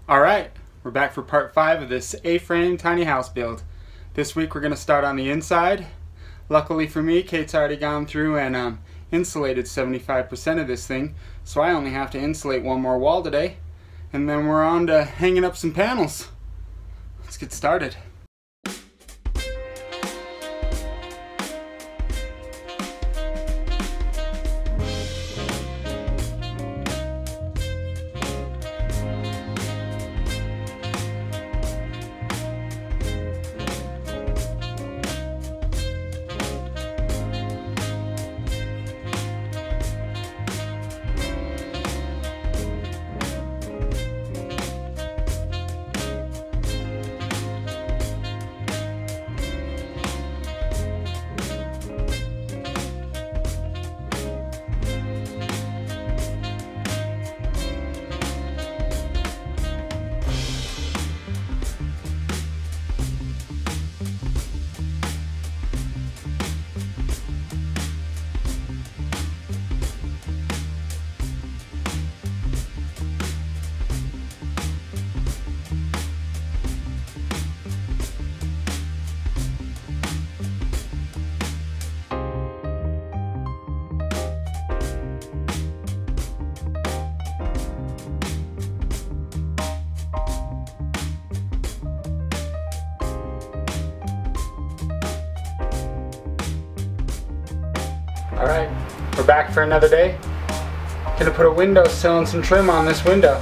Alright, we're back for part 5 of this A-frame tiny house build. This week we're going to start on the inside. Luckily for me, Kate's already gone through and insulated 75% of this thing, so I only have to insulate one more wall today, and then we're on to hanging up some panels. Let's get started. Alright, we're back for another day. Gonna put a windowsill and some trim on this window.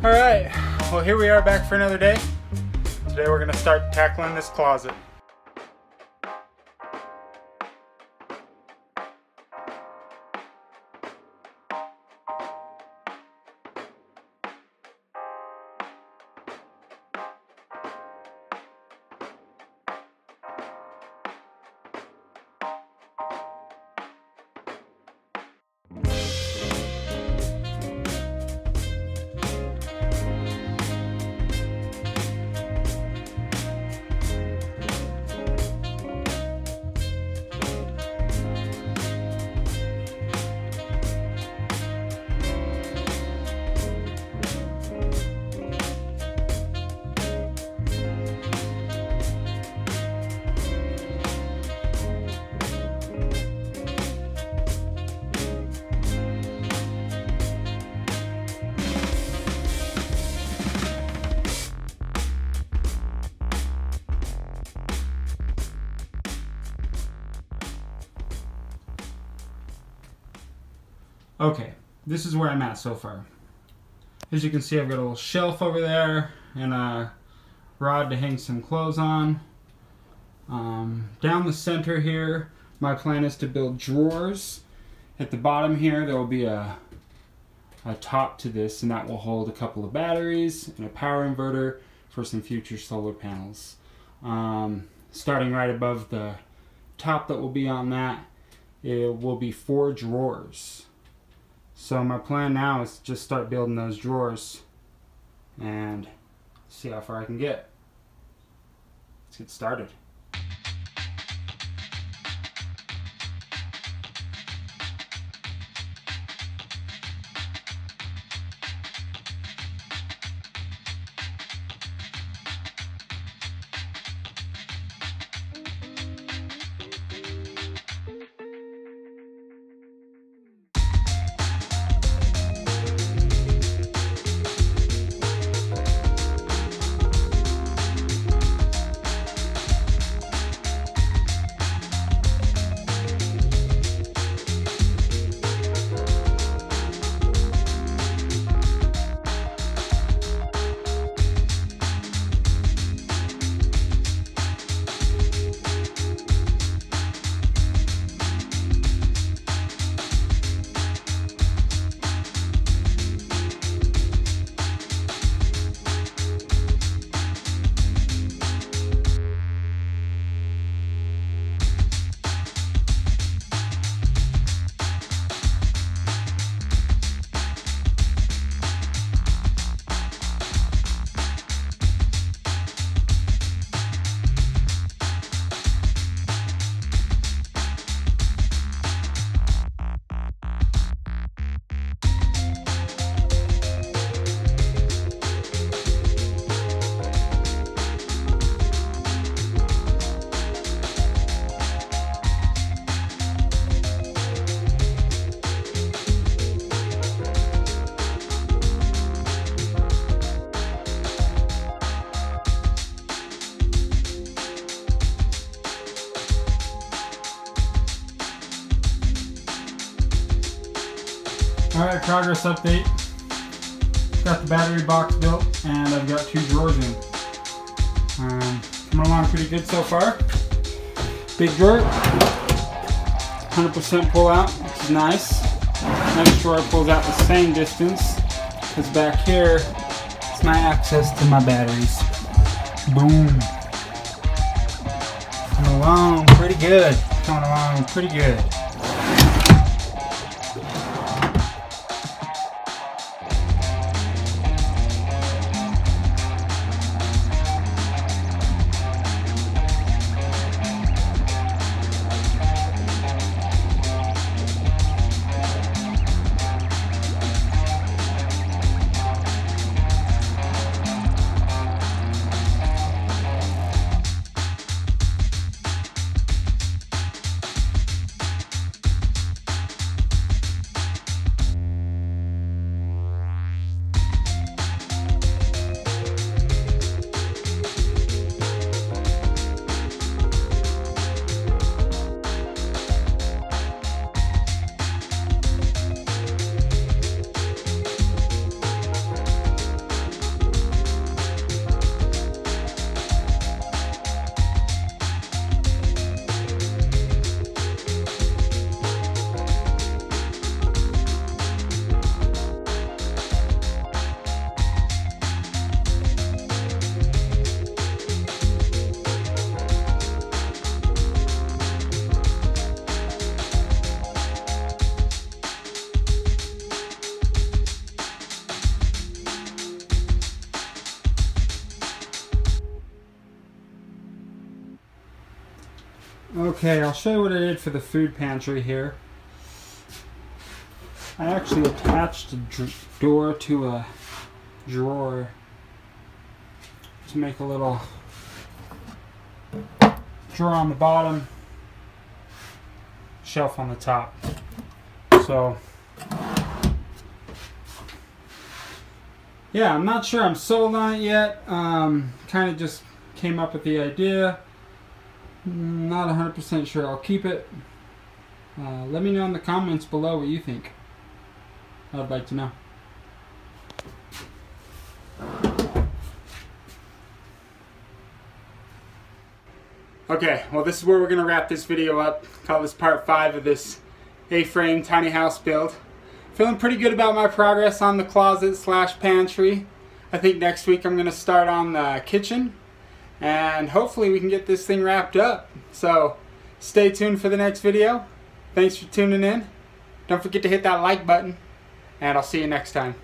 Alright, well here we are back for another day. Today we're going to start tackling this closet. Okay, this is where I'm at so far. As you can see, I've got a little shelf over there and a rod to hang some clothes on. Down the center here, my plan is to build drawers. At the bottom here, there will be a top to this, and that will hold a couple of batteries and a power inverter for some future solar panels. Starting right above the top that will be on that, it will be 4 drawers. So my plan now is to just start building those drawers and see how far I can get. Let's get started. Alright, progress update. Got the battery box built and I've got 2 drawers in. Coming along pretty good so far. Big drawer, 100% pull out, which is nice. Next drawer pulls out the same distance, because back here is my access to my batteries. Boom. Coming along pretty good. Coming along pretty good. Okay, I'll show you what I did for the food pantry here. I actually attached a door to a drawer to make a little drawer on the bottom, shelf on the top. So, yeah, I'm not sure I'm sold on it yet. Kind of just came up with the idea. Not 100% sure I'll keep it. Let me know in the comments below what you think. I'd like to know. Okay, well this is where we're going to wrap this video up. Call this part 5 of this A-frame tiny house build. Feeling pretty good about my progress on the closet / pantry. I think next week I'm going to start on the kitchen. And hopefully we can get this thing wrapped up. So stay tuned for the next video. Thanks for tuning in. Don't forget to hit that like button. And I'll see you next time.